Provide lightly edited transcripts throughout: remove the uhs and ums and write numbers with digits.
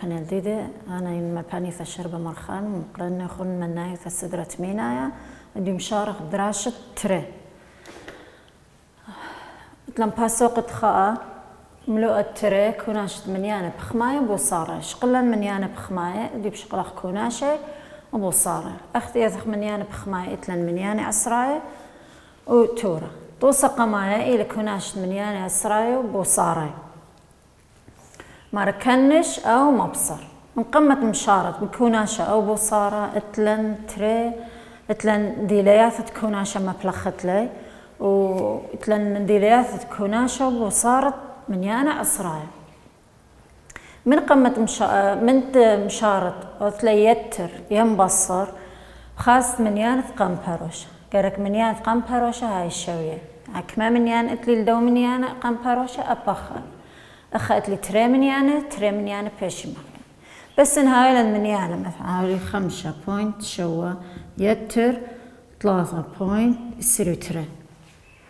قناة جديدة. أنا مباني الشربة مرخان مقرنة خن مناي السدرة مينايا دي مشارك دراسة تري تلم باسوق خاء ملوء التري كوناش منيانة بخماية بوصارة شقلا منيانة بخماية دي بشقلخ كوناشة وبوصارة أختي يثخ منيانة بخماية إتلن منيانة أسراية وتورة توسق مايا إلى كوناش منيانة أسراية وبوصارة مركنش أو مبصر من قمة مشارط بكوناشة أو بوصارة إتلن تري إتلن ديلياثة كوناشة مبلخت لي وإتلن ديلياثة كوناشة وبوصارة منيانة أسراية من قمة مشارط أثلي يتر ينبصر خاص منيانة قمبروشة قرك منيانة قمبروشة هاي الشوية عكما منيانة إتلي الدو منيانة قمبروشة أبخل أخذت لي تري منيانة بيشمك بس إنهاي المنيانة مثلا هاي 5 بوينت شوا يتر 3 بوينت يصيروا تري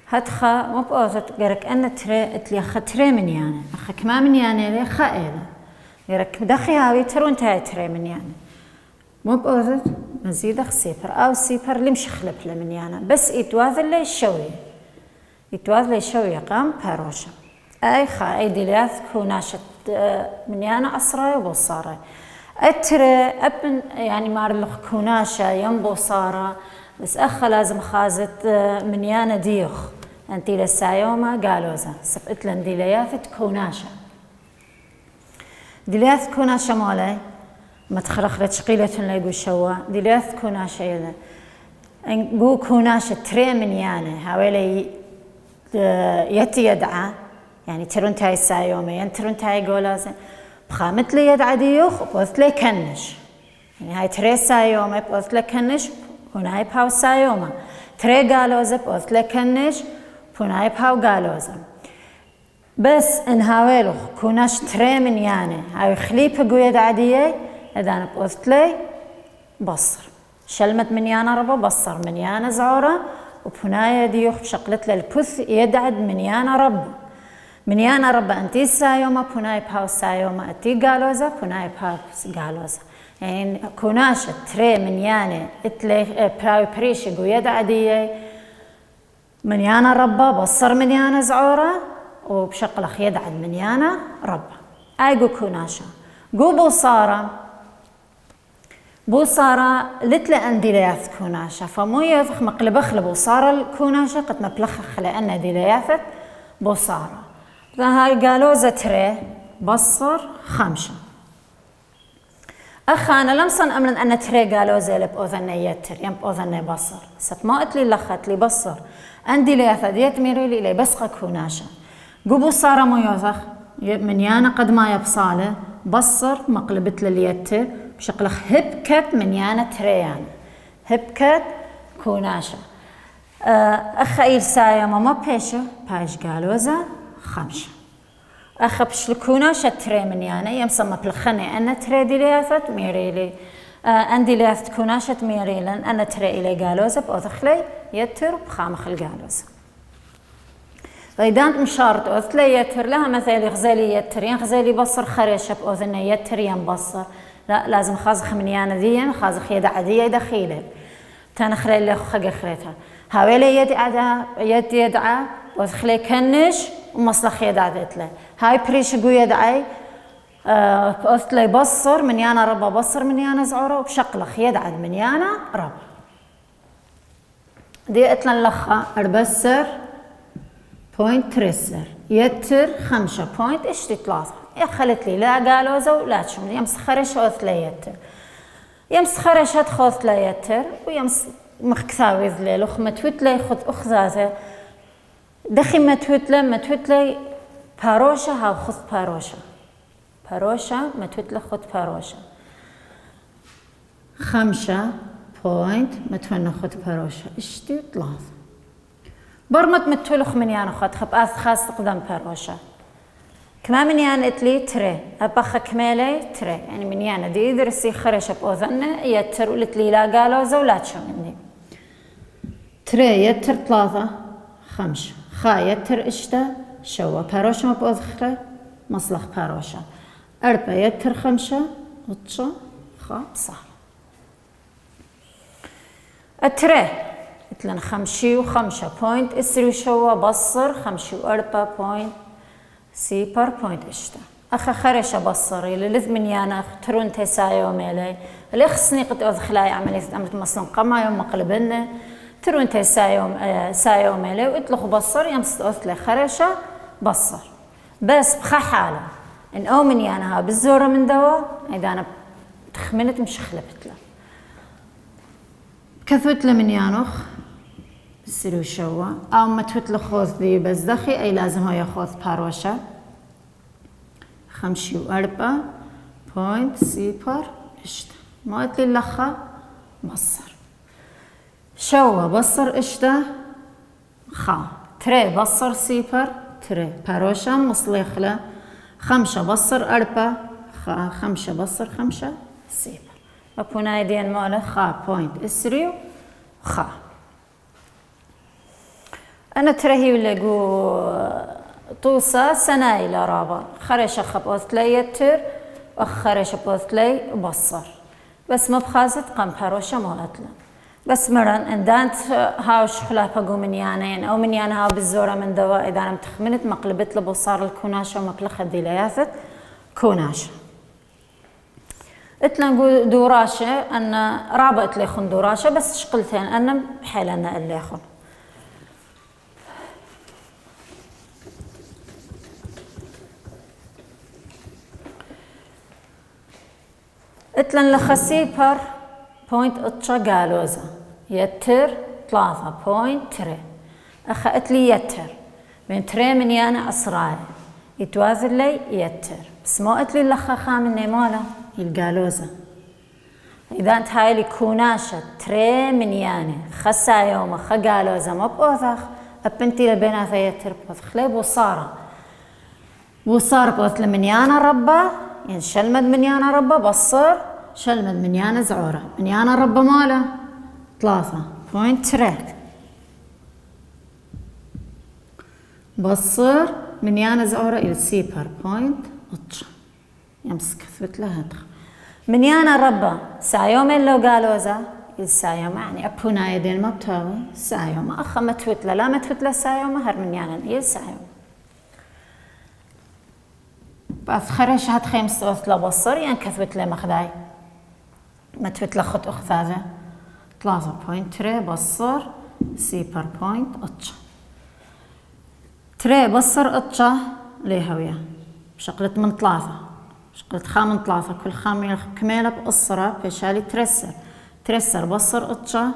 هتخا مو بأوزت قرك أن تري إتلي أخذ تري منيانة أخذ كما منيانة لي خائلة قرك دخي هاوي ترون تاي تري منيانة مو بأوزت مزيد أخ سيبر أو سيبر اللي مش خلب لمنيانة بس يتواذل لي شوية قام باروشة أي خاي ديلياث كوناشة منيانة أسراي وبوصارة أتري أبن يعني مارلخ كوناشة ينبو صارة بس أخ لازم خازت منيانة ديوخ أنتي لسايوما قالوزا سبقت لن ديلياثة كوناشة ديلياث كوناشة مولاي ما تخرخلت شقيلة ليقو شوا ديلياث كوناشة يلا نقو كوناشة تري منيانة هاويلي يتي يدعى يعني ترون تاي سايومين ترون تاي قولازن بخامت لي يدعى ديوخ بوث لي كنش يعني هاي تري سايومة بوث لي كنش هناي باو سايومة تري قالوزة بوث لي كنش هناي باو قالوزة بس ان هاويلوخ كوناش تري منيانة هاي خليب قو يدعى ديي إذا بوث لي بصر شلمت منيانة ربا بصر منيانة زعورة وبهنايا ديوخ بشقلت للبث يدعد منيانة ربا منيانا ربا أنتي سايوما بوناي باو سايوما أتي قالوزا بوناي باو قالوزا يعني كوناشة تري منيانا إتلي براوي بريشي قو يدع ديي منيانا ربا بصر منيانا زعورة وبشقلخ يدعد منيانا ربا أي قو كوناشة قو بوصارة لتلا أندي لياث كوناشة فمو يفخ مقلبخ لبوصارة الكوناشة قد مبلخخ لأن دي لياثت بوصارة هاي قالوزة تري بصر 5 أخ أنا لم صن أمرن أن تري قالوزة لبأذني يتر يم بأذني بصر ست ما قلت لي لخت لي بصر عندي لياثة ديت ميري لي بسقة كوناشة قبو صار مو يوثخ من يانا قد ما يبصاله بصر مقلبت لليتر بشقلخ هبكت من يانا تريان هبكت كوناشة أخ إيل سايما ما بيشه باش قالوزة 5 أخ بشلكونا شتري من يعني يمسمى بلخني أنا تري ديلياثت ميريلي عندي لياثت كوناشة ميريلن أنا تري إلي قالوزة بأذخلي يتر بخامخ القالوزة فإذا مشارط أذخلي يتر لها مثلا غزالي يتر ينغزالي بصر خريشة بأذني يتر ينبصر لا لازم خازخ من يانا ديا خازخ يدع ديا دخيلة تنخلي اللي خق خريتها هاويلي يدعى وذخلي كنش ومصلخ يدعدت له هاي بريش قو يدعي قلت لي بصر من يانا ربا بصر من يانا زعورة وبشقلخ يدعد من يانا ربا دي قتلن لخا أربسر بوينت ترسر يتر 5 بوينت اشتي 3 يا خلت لي لا قالوزة ولا تشم يمس خرش قلت لي يتر يمس خرش هتخوث لي يتر ويمس مخكثاوي ذلي لخ متوت لي خذ أخذاته دخي متوت لي باروشة هاو خذ باروشة متوت لي خذ باروشة 5 بوينت متونا خذ باروشة اشتي 3 برمت متولخ من يانا خذ خب خاص قدام باروشة كما من يانا اتلي تري أبخ كمالي تري يعني من يانا دي درسي خرشة بأذنة يتر ولتلي لا قالوزة ولا تشمني تري يتر 3 5 خا يتر اشتا شوا باروشة بأذخرة مصلخ باروشة 4 يتر 5 8 5 التري مثلا 5 بوينت اسري شوا بصر 5 بوينت سيبر بوينت اشتا اخا خرش بصري للثمنيانا ترون تسايو ميلي الاخسني قد اذخلاي عملية امرت مصلن قما يوم مقلبنا ترون تسايو ميلي واطلق بصر يمس اثلي خرشة بصر بس بخا حالة ان او منيانها بالزورة من دوا اذا انا تخمنت مش خلبت له كثوت له منيانوخ بسيرو شوا او ما تفوت له خوث ذي بس دخي اي لازم هو يخوث باروشة 5 بوينت سيبر اشتا ما قلت لي لخا بصر شوا بصر اشتا خا تري بصر سيبر تري باروشة مصليخلة 5 بصر خا 5 بصر 5 سيبر أبونا يدين ماله خا بوينت اسريو خا أنا ترهي لقو طوسة سنة إلى رابع خرش خبوث لي يتر وخرش بوث لي بصر بس ما بخازت قم بروشة ما أتلا بس مرن إن دانت هاوش خلافة قو من يانين أو من يانا هاو بالزورة من دواء إذا أنا متخمنت مقلبت لبصار الكوناشة ومقلخة ديلياثت كوناشة اتلا دوراشة أن رابط لي خن دوراشة بس شقلتين أنا بحيل أنا اللي خن اتلن لخسيبر بوينت اتشا قالوزا يتر 3 بوينت تري اخا اتلي يتر بين تري من يانا اسراي يتوازن لي يتر بس ما اتلي لخا خامني مالا القالوزا اذا انت هاي لي كوناشة تري من يانا خسا يوم خا قالوزا ما بوثخ ابنتي لبيناثا يتر بوثخ لي بوصار بوث من يانا ربا يعني شلمد من يانا ربا بصر شلمد من يانا زعورة من يانا ربا ماله 3 بوينت تري بصر من يانا زعورة إلى سيبر بوينت اتش يمسك ثبت لها من يانا ربا سايومين لو قالوا ذا السايوم يعني أبونا يدين ما بتاوي سايوم أخا ما تفتلا لا ما تفتلا سايوم هر من يانا إيه سايوم بس خرش هاد خيمس أثلا بصر يعني كثبت لي مخداي ما تفتلا خط أخذاذة 3 بوينت تري بصر سيبر بوينت اتش تري بصر اتشا ليه هويا شقلت من 3 شقلت خا من 3 كل خامل كميلة بقصرة بشالي ترسر بصر اتشا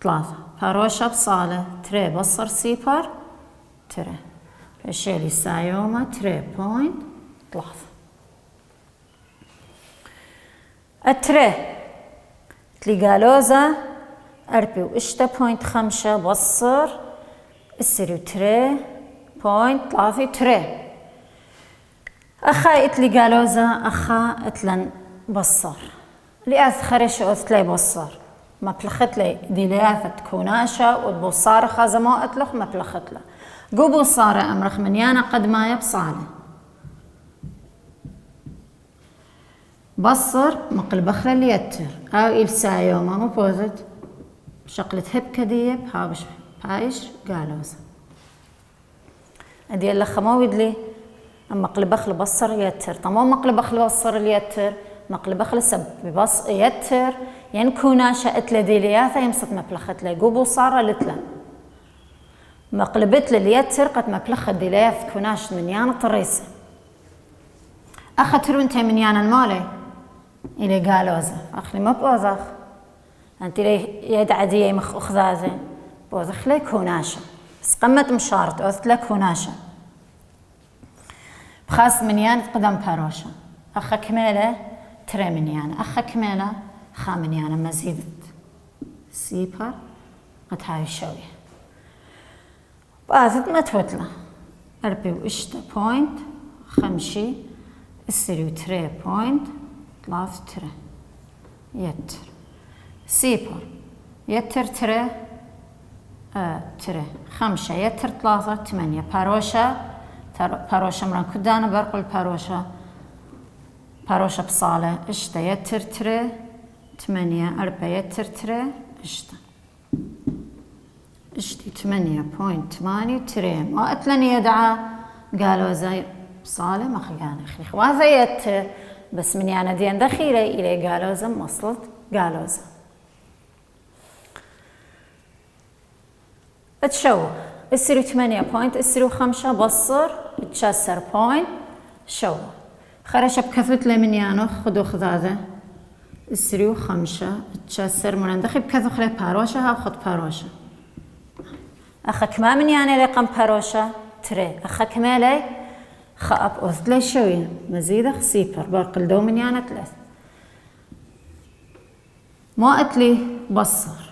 3 باروشة بصالة تري بصر سيبر تري بشالي سايوما تري بوينت 3 التري تلقالوزا 4.5 بصر السريو تري بوينت 3 تري أخا إتلي قالوزا أخا إتلن بصر لأث خرش أثلي بصر ما بلخت لي دي لياثة كوناشة وبصار خازا ما أتلخ ما بلخت له قبو صار أمرخ من يانا قد ما يبصالي بصر مقل بخلة اللي يتر أو إلسايو ما مبوزت شقلت هب كديب هابش بايش قالوزا أدي اللي خماويد لي مقلبخ لبصر يتر طمو مقلبخ لبصر اليتر مقلبخ لسب ببص يتر ينكونا شأت لديلياثا يمسط مبلخت لي قبو صار لتلا مقلبت لليتر قد مبلخت ديلياث كوناش من يانا طريسة أخذ انت من يانا المالي إلي قالوزا أخلي ما بوزخ أنت لي يد عادية مخ أخذازي بوزخ لي كوناشة بس قمت مشارت أوث لك كوناشة بخاص من يان قدم باروشة أخا كميلة تري من يان أخا كميلة خا من يان مزيد سيبر قد هاي الشوية بازت ما توتلا 4 بوينت 5 السريو تري بوينت 3 تري يتر سيبر يتر تري تري 5 يتر 3 8 باروشة باروشة مران كدانا برقل باروشة باروشة بصالة اشتا يتر تري 8 4 يتر تري اشتا اشتي 8.8 تري ما اتلني يدعى قالوا زي بصالة ما خيانة خليخ وهذا يتر بس من يعني دين دخيلة إلي قالوا زي مصلت قالوا زي اتشو اسري 8 بوينت اسري 5 بصر اتشسر بوينت شو خرج بكثوت لي من يانو خدو خذاذة اسري 5 اتشسر من دخل بكثو خلي باروشة ها خد باروشة أخك ما من يعني رقم باروشة تري أخك ما لي خاب أوث لي شوية مزيدة خسيبر باقل دو من يعني 3 ما أتلي بصر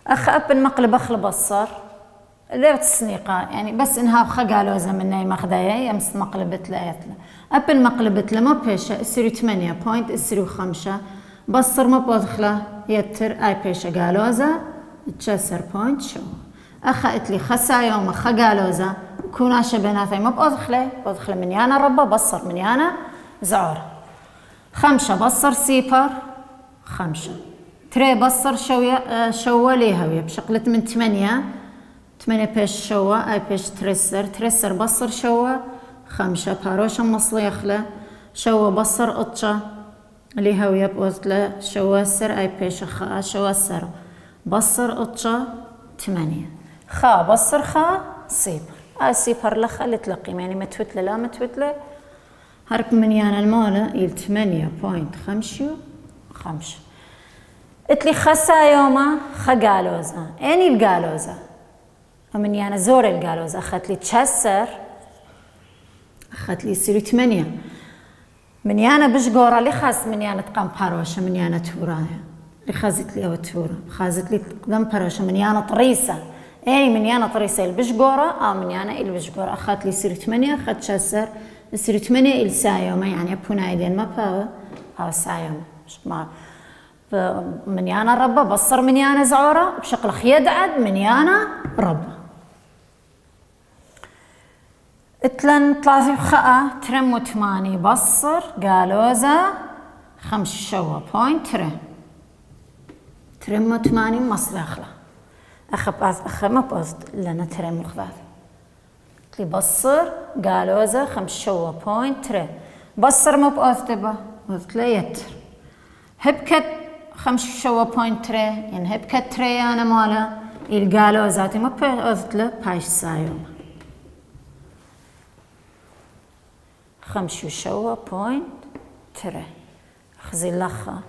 أخ أبن مقلب أخل بصر ليرت السنيقة يعني بس إنها بخقالو زمني مخدايا يمس مقلبت لأيتلا أبن مقلبت لما بيشة اسري 8 بوينت اسري 5 بصر ما بودخله يتر أي بيشة قالوزا تشسر بوينت شو أخا إتلي خسا يوم خقالوزا كوناشة بيناتي ما بودخله من يانا ربا بصر من يانا زعور 5 بصر سيبر 5 تري بصر شوى ليهوية بشقلت من 8 بيش شوى اي بيش ترسر بصر شوى 5 باروشة مصلي يخلى شوى بصر اطشا ليهوية بوزلة شوى سر اي بيش خا شوى سر بصر اطشا 8 خا بصر خا سيبر اي سيبر لخا اللي تلقي يعني متوتلة لا متوتلة هرب من يانا المولى إل 8.5 اتلي خسا يوما خقالوزا اني القالوزا ومن يانا زور القالوزا اخذت لي تشسر اخذت لي يصير 8 من يانا بشقورة اللي خاص من يانا تقام باروشة من يانا تورايا اللي خازت لي او تورا خازت لي قدام باروشة من يانا طريسة اني من يانا طريسة البشقورة من يانا البشقورة اخذت لي يصير 8 اخذت تشسر يصير 8 السايوما يعني ابونا ايدين ما باو او سايوما ما من يانا ربا بصر من يانا زعورة بشكل يدعد من يانا ربا اتلن 3 خاء ترم 8 بصر قالوزا 5 شوى بوينت ترم 8 مصر اخلا اخ ما بوزد لنا ترم خذاذ لي بصر قالوزا 5 شوى بوينت بصر ما بوزد با وزد لا يتر هبكت 5 شوى بوينت يعني هبكت تري انا مالا القالو ذاتي ما بوزد له بايش سايوم 5 شوى بوينت خزي لخا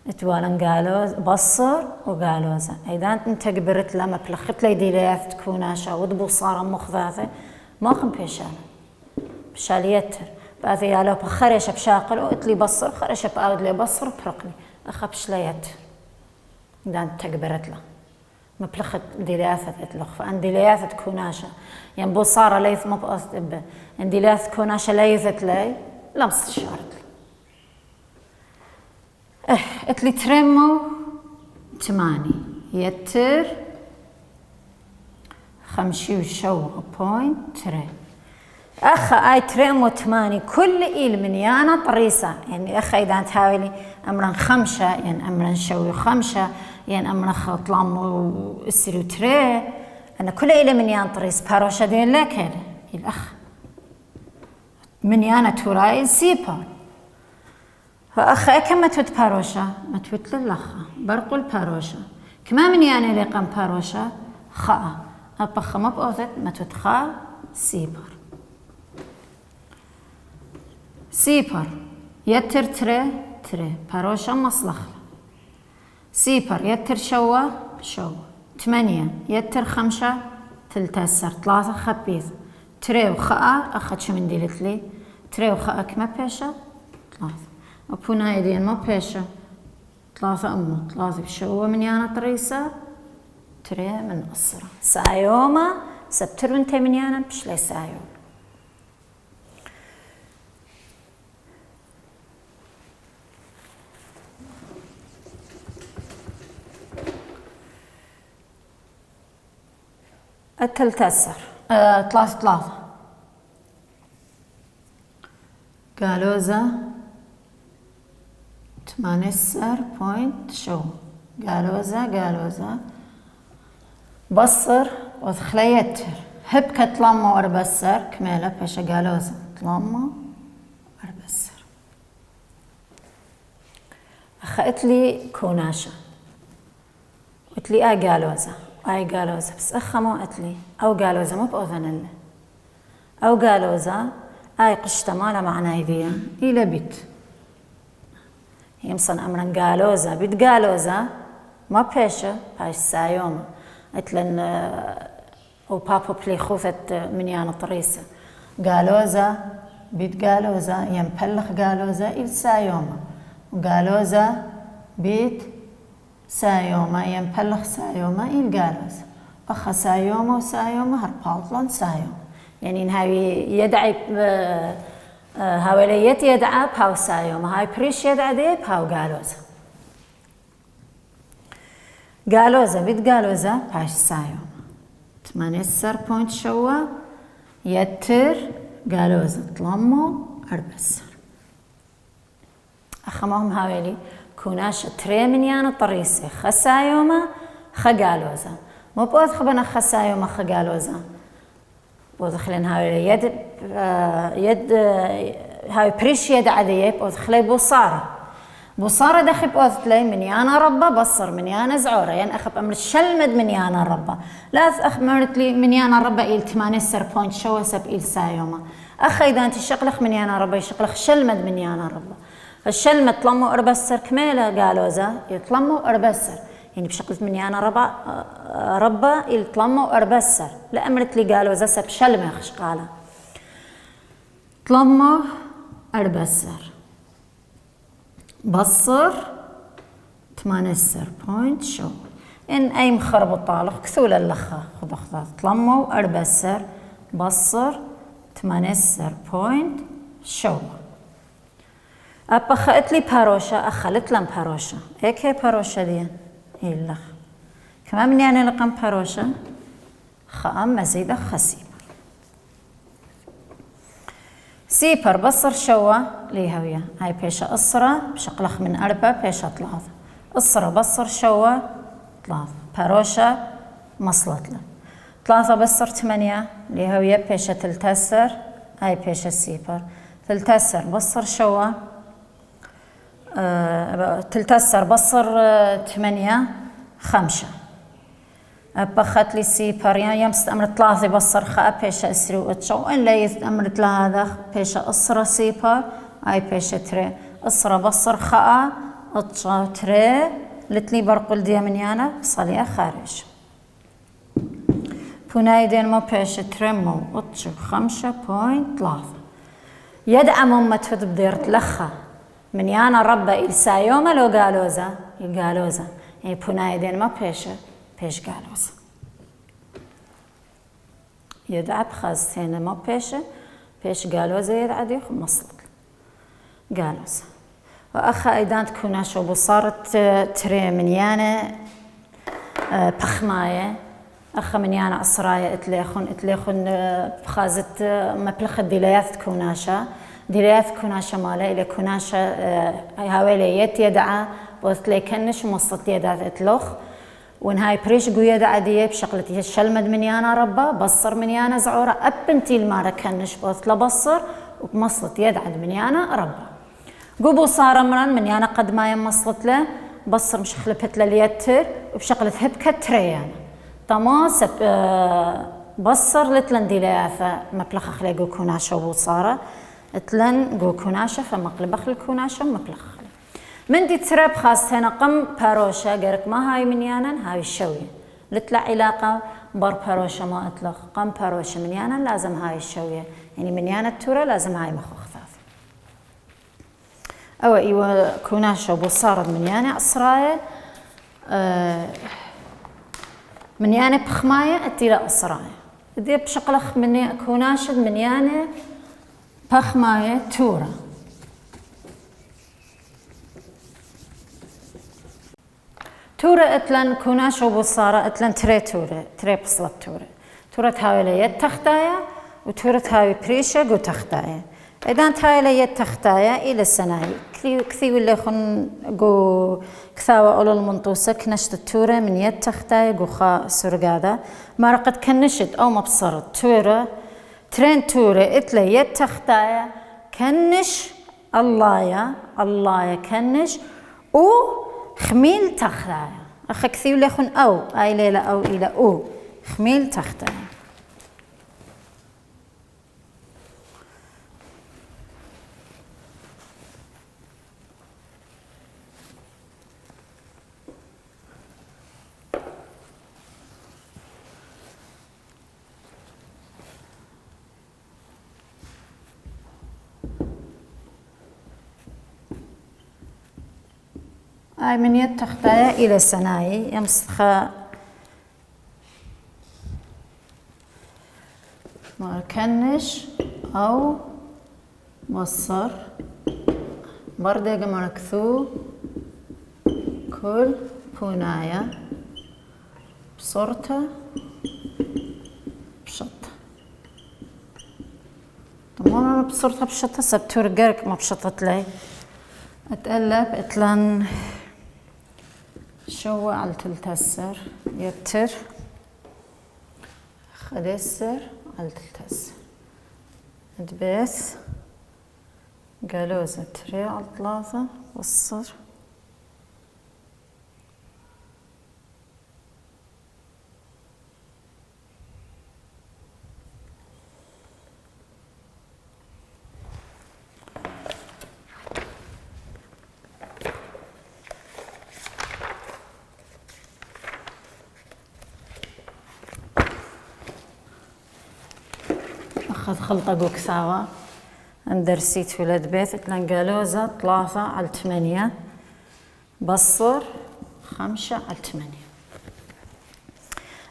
اتوالن قالوز بصر وقالوزا اذا انت قبرت لما بلخت لي ديليات تكوناشا ودبو صار مخذاثه ما خم بيشان بشاليتر بعد يالو بخرش بشاقل وقتلي بصر خرش باود لي بصر برقني اخبش ليت اذا انت قبرت له ما بلخت ديليات اتلخ فان ديليات تكوناشا يعني بو صار ليث ما بقصد ابه ان ديليات تكوناشا ليثت لي لمس الشارط اتلي ترمو 8 يتر 5 شوى بوينت أخا اي ترمو 8 كل إيل من يانا طريسة يعني أخا إذا تهاولي أمرا 5 يعني أمرا شوي 5 يعني أمرا خطلام وإسري وتري أنا كل إيل من يانا طريس باروشة دين لك هذا الأخ من يانا توراي سيبا فأخا إكا ما توت باروشة ما توت للأخا برقل باروشة كما من يانا لقم باروشة خاء أبخ ما بأوثت ما توت خاء سيبر سيبر يتر تري باروشة مصلخ سيبر يتر شوى 8 يتر 5 تلتسر 3 خبيث تري وخاء أخذ شو من ديلت لي تري وخاء كما بيشة 3 أبونا يدين ما بيشة 3 أمو 3 بشوى من يانا طريسة تري من أسرة سايوما سبتر بنتي من يانا بشلي سايوم التلتسر 3 قالوزة 18 بوينت شو قالوزة بصر وخليتر هب كتلمو وربسر كميلة باشا قالوزة تلمو وربسر أخذت لي كوناشة قلت لي قالوزة قالوزة بس مو قلت لي أو قالوزة مو بأذن الله أو قالوزة قشطة مالا معنى ذي إلى بيت يمصن أمرا قالوزة بيت قالوزة ما بيشة باش سايوم قلتلن وبابو بلي خوفت من يانا طريسة قالوزة بيت قالوزة ينبلخ قالوزة إل سايوما وقالوزة بيت سايوما ينبلخ سايوما إل قالوزة أخا سايوما وسايوما هربالطلن سايوما يعني هاي يدعي هاوليت يدعى بهاو سايوما هاي بريش يدعى دي بهاو قالوزة بيت قالوزة باش سايوما 18 بوينت شوا يتر قالوزة تلمو أربسر أخمهم هاولي كوناش تري من يانا طريسي خسايوما خقالوزة مو بوض خبنا خسايوما خقالوزة بودخلن هاي يد هاي بريش يد عادية بودخلي بوصارة دخل بوضتلي من يانا ربا بصر من يانا زعورة يعني أخب أمر شلمد من يانا ربا لا أخمرت لي من يانا ربا إل 18 بوينت شو سب إل سايوما أخي إذا أنت شقلخ من يانا ربا يشقلخ شلمد من يانا ربا الشلمد طلمو أربسر كميلة قالوزة يطلمو أربسر يعني بشكل من يانا ربا يطلمو أربسر لأمرت لي قالوا زا بشلمة خشقالة طلمو أربسر بصر 18 بوينت شو إن أي مخرب طالق كثول اللخة خذ طلمو أربسر بصر 18 بوينت شو أبا خلت لي باروشة أخلت لهم باروشة هيك هي باروشة دي إلا كمان من يعني لقم باروشة خام مزيدة خسيبر سيبر بصر شوا ليهوية هاي بيشة أسرة بشقلخ من أربع بيشة طلاث أسرة بصر شوا طلاث باروشة مصلت له ثلاثة بصر 8 ليهوية بيشة تلتسر هاي بيشة سيبر تلتسر بصر شوا تلتسر بصر 8 5 بخت لي سيبر يعني يمس أمر 3 بصر خاء بيشة أسري وأتشو إن لا يأمر 3 بيشة أسرة سيبر أي بيشة تري أسرة بصر خاء أتشو تري لتلي برقل دي من يانا صليا خارج بونايدين مو بيشة تري مو أتشو 5.3 يدعم أمت بديرت لخا من يانا ربا إلسايوما لو قالوزا يقالوزا يعني بونايدين ما بيش قالوزا يدعب خازتين ما بيش قالوزا يدعب يخ مصلت قالوزا وأخا أيضا تكون شو بصارت تري من يانا بخماية أخا من يانا أسرايا اتليخون بخازت مبلخ الديليات تكوناشا ديليات كوناشا مالا إلى كوناشا هاوليت يدعى وثلي كنش مصت يدات اتلوخ وان هاي بريش قو يدعى ديه بشغلتي الشلمد من يانا ربا بصر من يانا زعورة أبنتي المارا كنش بوثلا بصر وبمصلت يدعى من يانا ربا قبو صار مران من يانا قد ما يمصلت له بصر مش خلبت له اليتر وبشغلت هبكة تريانا طماس بصر لتلن ديلياثا مبلخ خليقو كوناشا وبوصارة اتلن قو كوناشا فمقلب أخل كوناشا ومقلب من دي تراب خاص هنا قم باروشا قرك ما هاي من يانا هاي الشوية لتلع علاقة بار باروشا ما اطلق قم باروشا من يانا لازم هاي الشوية يعني من يانا التورة لازم هاي مخوخثاث أو إيوه كوناشا وبصارد من يانا أسراية من يانا بخماية أتيلا أسراية دي بشقلخ من كوناشا من يانا بخماية تورة تورة اتلن كوناش وبصارة اتلن تري بصلت تورة هاوي ليت تختايا وتورة هاوي بريشة قو تختايا إذا تهاي لي تختايا إلى سناي كثي ولا خن جو كثاوة أول المنطوسة كنشت التورة من يد تختايا جو خا سرقادة ما رقد كنشت أو مبصر التورة ترين تورة إتلي يد تختايا كنش الله يا كنش و خميل تختايا أخ كثي ولا خن أو أي ليلة أو إلى أو خميل تختايا. أي من يد تختايا إلى سناي يمسخ مركنش أو مصر بردق مركثو كل بونايا بصورته بشطة طبعا أنا بصورتها بشطة سبتور قرق ما بشطت لي أتقلب أتلن شو على تلتسر يتر خدسر على تلتسر ادبس قالوزة تري على ثلاثة وصر أخذ خلطة جو كثاوة اندرسيت ولاد بيت اتلان قالوزة 3 على 8 بصر 5 على 8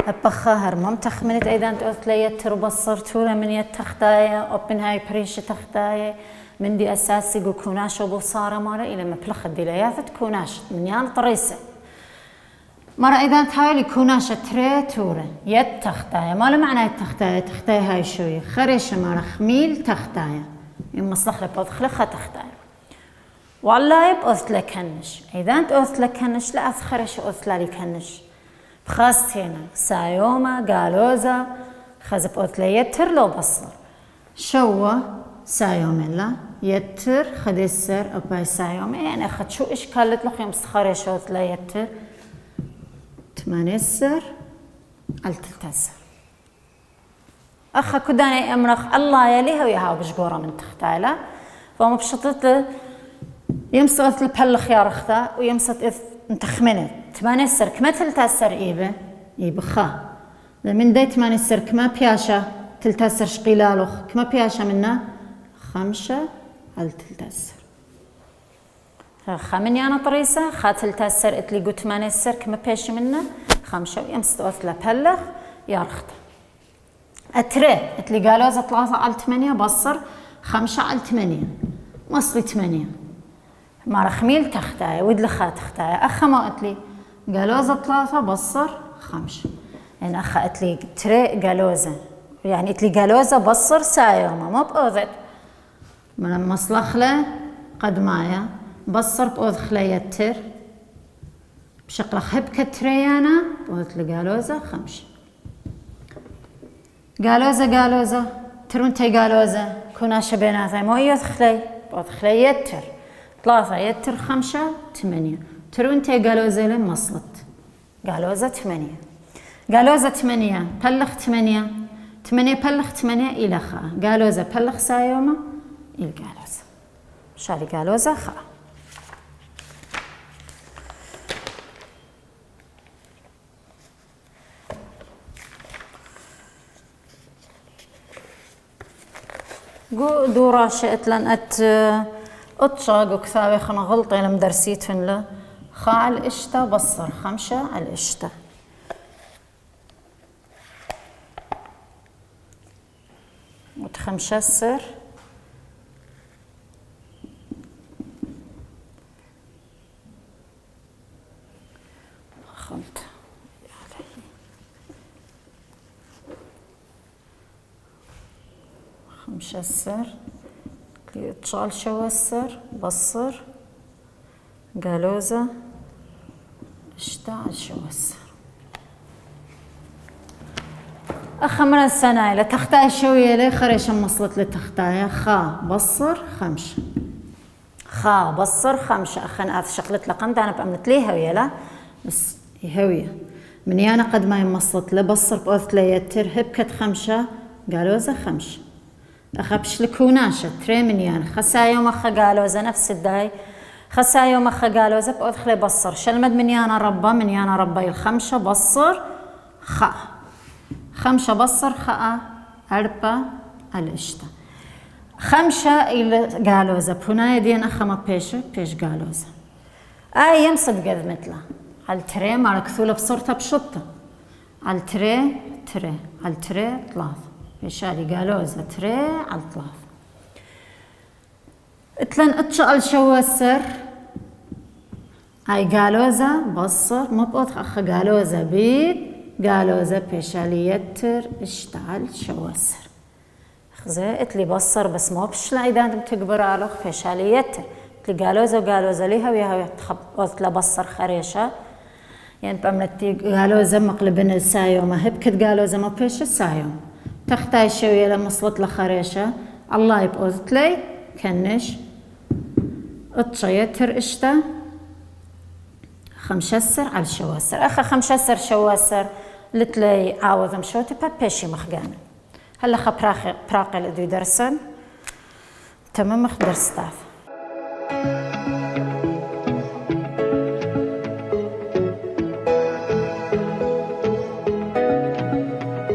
أبخاهر ممتخ من أيضا تقول لي يتر بصر تولا من يتختايا أوبن هاي بريش تختايا من دي أساسي جو كوناش وبصارة مرة إلى مبلخ الدليات كوناش من يان طريسة مرة إذا تهاي كوناشة تري تورا يد تختايا ما له معنى تختايا هاي شوية خريشة مرة خميل تختايا يوم مصلخ بأدخلها تختايا والله يبقث لكنش إذا أنت أث لكنش لا أثخرش أث لا لكنش بخاص هنا سايوما قالوزا خزب أث يتر لو بصر شوة سايوم لا يتر خدسر أباي سايوم يعني أخذ شو إشكالت لك يوم خريش أث لا يتر 8 على 3 أخا كداني أمرخ الله يليها وياها بشقورة من تختايلا فما بشطت يمسط البلخ يا رختا ويمسط انتخمنت 8 كما 3 إيبه يبخا من دي 8 كما بياشا 3 شقيلالوخ كما بياشا منا 5 على 3 خامن يانا طريسة خاتل تاسر اتلي قو 8 كما بيش منا 5 ويمسط أثلا بلخ يا رختا أتري اتلي قالوزة 3 على 8 بصر 5 على 8 مصري 8 مع خميل تختايا ودلخا تختايا أخا ما اتلي قالوزة 3 بصر 5 يعني أخا اتلي تري قالوزة يعني اتلي قالوزة بصر سايوما ما بأوذت من مصلخلة قد مايا بصر بأوذخلة يتر بشقل خبكة تريانا بأوذت لقالوزة 5 قالوزة ترونتي قالوزة كوناش بيناتها مو يدخلي بأوذخلة يتر 3 يتر 5 8 ترونتي قالوزة لم مصلت قالوزة 8 قالوزة 8 بلخ 8 بلخ 8 إلى خا قالوزة بلخ سايوما إلى قالوزة شالي قالوزة خا قو دورا شئت لن أتشاق وكثاوي خنا غلطي لم درسيتن له خا على الإشتا بصر 5 على الإشتا وتخمشسر خلط خمشسر تشال شوسر بصر قالوزة اشتعل شوسر أخمر السنة إلى تختاي شوية لي خريشة مصلت لتختايا خا بصر خمشة خا بصر خمشة أخن آث شقلت لقمت أنا بأمنت لي هوية لا بس هوية من يانا قد ما يمصلت لبصر بأوث لي يتر هبكت خمشة قالوزة خمشة أخبش لكوناشة تري من يانا خسا يوم أخا قالوزة نفس الداي خسا يوم أخا قالوزة بأوث لي بصر شلمد من يانا ربا الخمشة بصر خا خمشة بصر خاء أربعة الاشتا خمشة إلى قالوزة بهنا يدين أخما بيش قالوزة يمصد قذ مثله على التري مع كثولة بصورتها بشطة على التري على التري ثلاث بيشالي قالوزة تري على ثلاث اتلن اتشقل شوسر قالوزة بصر مو بأوث أخ قالوزة بيت قالوزة بيشالي يتر اشتعل شوسر خزي اتلي بصر بس مو بشلا إذا انتم تكبر على بيشالي يتر اتلي قالوزة ليها ويها تخبط لبصر خريشة يعني بأمنتي قالوزة مقلبن السايو ما هبكت قالوزة ما بيش السايو تختاي شوية لما صلت لخريشة الله يبقوذت لي كنش اتشا يتر اشتا خمشسر على الشواسر أخا خمشسر شواسر لتلي عاوض مشوتي بابيشي مخقان هلا خا براقل ادري درسن تمام مخ درس